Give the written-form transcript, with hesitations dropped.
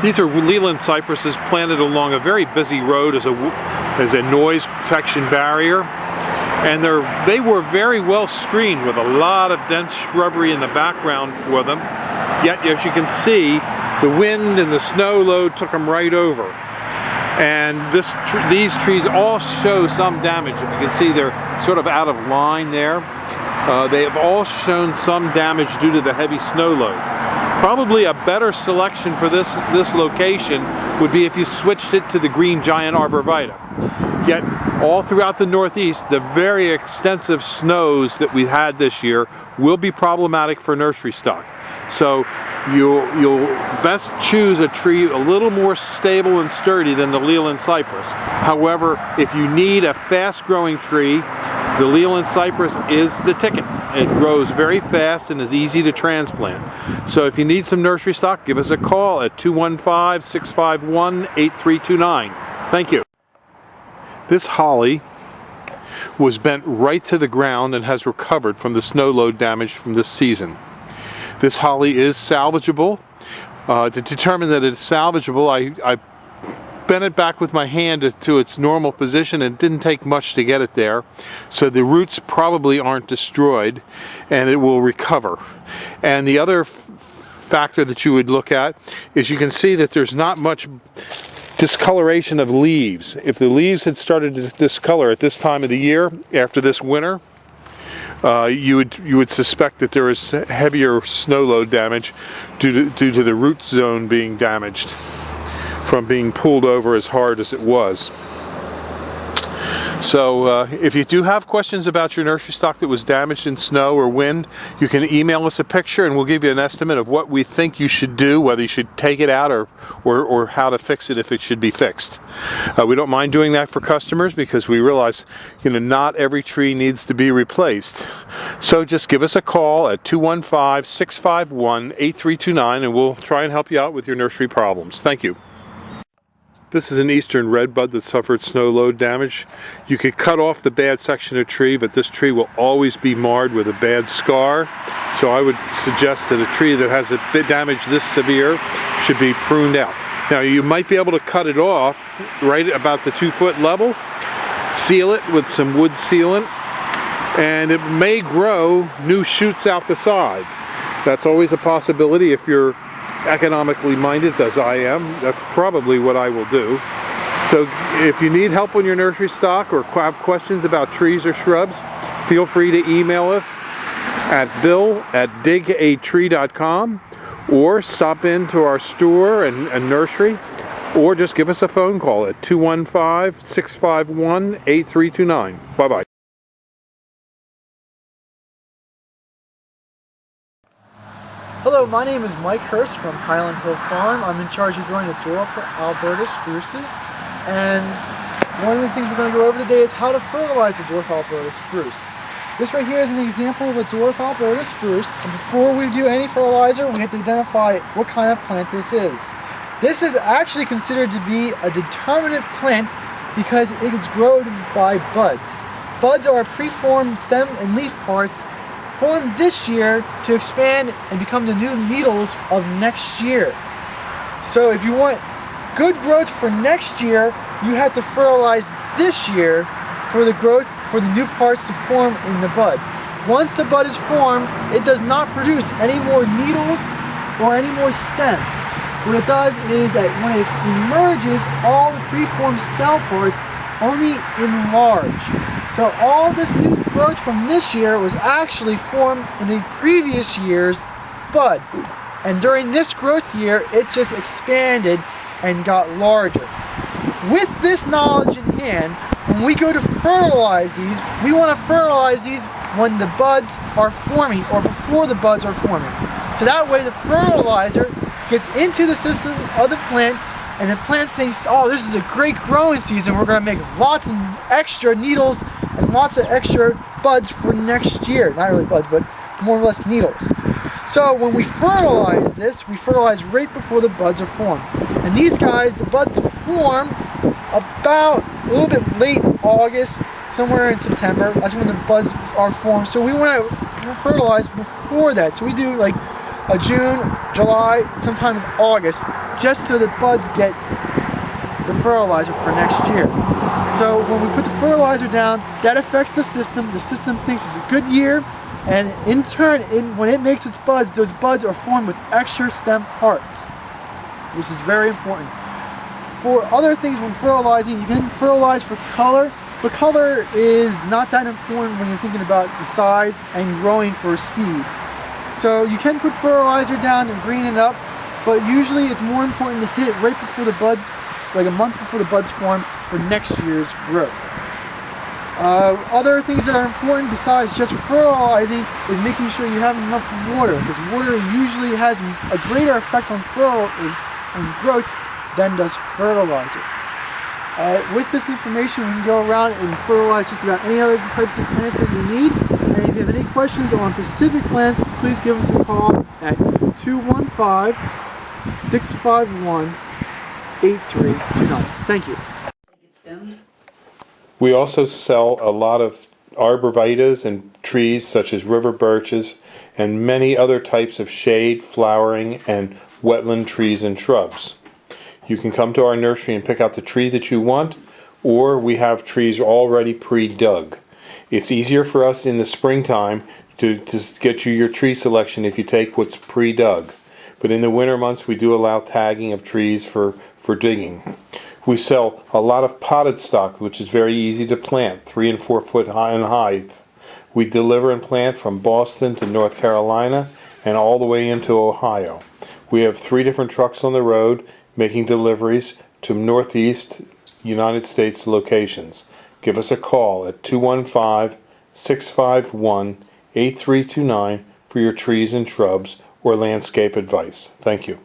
These are Leland cypresses planted along a very busy road as a noise protection barrier. And they were very well screened with a lot of dense shrubbery in the background for them. Yet, as you can see, the wind and the snow load took them right over. And these trees all show some damage. If you can see, they're sort of out of line there. They have all shown some damage due to the heavy snow load. Probably a better selection for this location would be if you switched it to the green giant arborvitae. Yet, all throughout the Northeast, the very extensive snows that we've had this year will be problematic for nursery stock. So you'll best choose a tree a little more stable and sturdy than the Leland cypress. However, if you need a fast-growing tree, the Leland cypress is the ticket. It grows very fast and is easy to transplant. So if you need some nursery stock, give us a call at 215-651-8329. Thank you. This holly was bent right to the ground and has recovered from the snow load damage from this season. This holly is salvageable. To determine that it's salvageable, I bent it back with my hand to its normal position, and it didn't take much to get it there. So the roots probably aren't destroyed, and it will recover. And the other factor that you would look at is you can see that there's not much discoloration of leaves. If the leaves had started to discolor at this time of the year, after this winter, you would suspect that there is heavier snow load damage due to the root zone being damaged from being pulled over as hard as it was. So if you do have questions about your nursery stock that was damaged in snow or wind, you can email us a picture and we'll give you an estimate of what we think you should do, whether you should take it out or how to fix it if it should be fixed. We don't mind doing that for customers because we realize, not every tree needs to be replaced. So just give us a call at 215-651-8329 and we'll try and help you out with your nursery problems. Thank you. This is an eastern redbud that suffered snow load damage. You could cut off the bad section of tree, but this tree will always be marred with a bad scar. So I would suggest that a tree that has a bit damage this severe should be pruned out. Now you might be able to cut it off right about the 2-foot level, seal it with some wood sealant, and it may grow new shoots out the side. That's always a possibility if you're economically minded, as I am. That's probably what I will do. So if you need help on your nursery stock or have questions about trees or shrubs, feel free to email us at bill@digatree.com or stop into our store and nursery, or just give us a phone call at 215-651-8329. Bye-bye. Hello, my name is Mike Hurst from Highland Hill Farm. I'm in charge of growing the dwarf Alberta spruces. And one of the things we're going to go over today is how to fertilize the dwarf Alberta spruce. This right here is an example of a dwarf Alberta spruce. And before we do any fertilizer, we have to identify what kind of plant this is. This is actually considered to be a determinate plant because it is grown by buds. Buds are preformed stem and leaf parts formed this year to expand and become the new needles of next year. So if you want good growth for next year, you have to fertilize this year for the growth, for the new parts to form in the bud. Once the bud is formed, it does not produce any more needles or any more stems. What it does is that when it emerges, all the preformed stem parts only enlarge. So all this new growth from this year was actually formed in the previous year's bud. And during this growth year, it just expanded and got larger. With this knowledge in hand, when we go to fertilize these, we want to fertilize these when the buds are forming or before the buds are forming. So that way the fertilizer gets into the system of the plant, and the plant thinks, oh, this is a great growing season. We're going to make lots of extra needles and lots of extra buds for next year. Not really buds, but more or less needles. So when we fertilize this, we fertilize right before the buds are formed. And these guys, the buds form about a little bit late August, somewhere in September. That's when the buds are formed. So we want to fertilize before that. So we do like a June, July, sometime in August. just so the buds get the fertilizer for next year. So when we put the fertilizer down, that affects the system. The system thinks it's a good year, and in turn, when it makes its buds, those buds are formed with extra stem parts, which is very important. For other things when fertilizing, you can fertilize for color, but color is not that important when you're thinking about the size and growing for speed. So you can put fertilizer down and green it up, but usually it's more important to hit it right before the buds, like a month before the buds form, for next year's growth. Other things that are important besides just fertilizing is making sure you have enough water, because water usually has a greater effect on growth than does fertilizer. With this information, we can go around and fertilize just about any other types of plants that you need. And if you have any questions on specific plants, please give us a call at 215-651-8329. Thank you. We also sell a lot of arborvitaes and trees such as river birches and many other types of shade, flowering, and wetland trees and shrubs. You can come to our nursery and pick out the tree that you want, or we have trees already pre-dug. It's easier for us in the springtime to get you your tree selection if you take what's pre-dug. But in the winter months we do allow tagging of trees for digging. We sell a lot of potted stock, which is very easy to plant, 3 and 4 foot high in height. We deliver and plant from Boston to North Carolina and all the way into Ohio. We have 3 different trucks on the road making deliveries to Northeast United States locations. Give us a call at 215-651-8329 for your trees and shrubs or landscape advice. Thank you.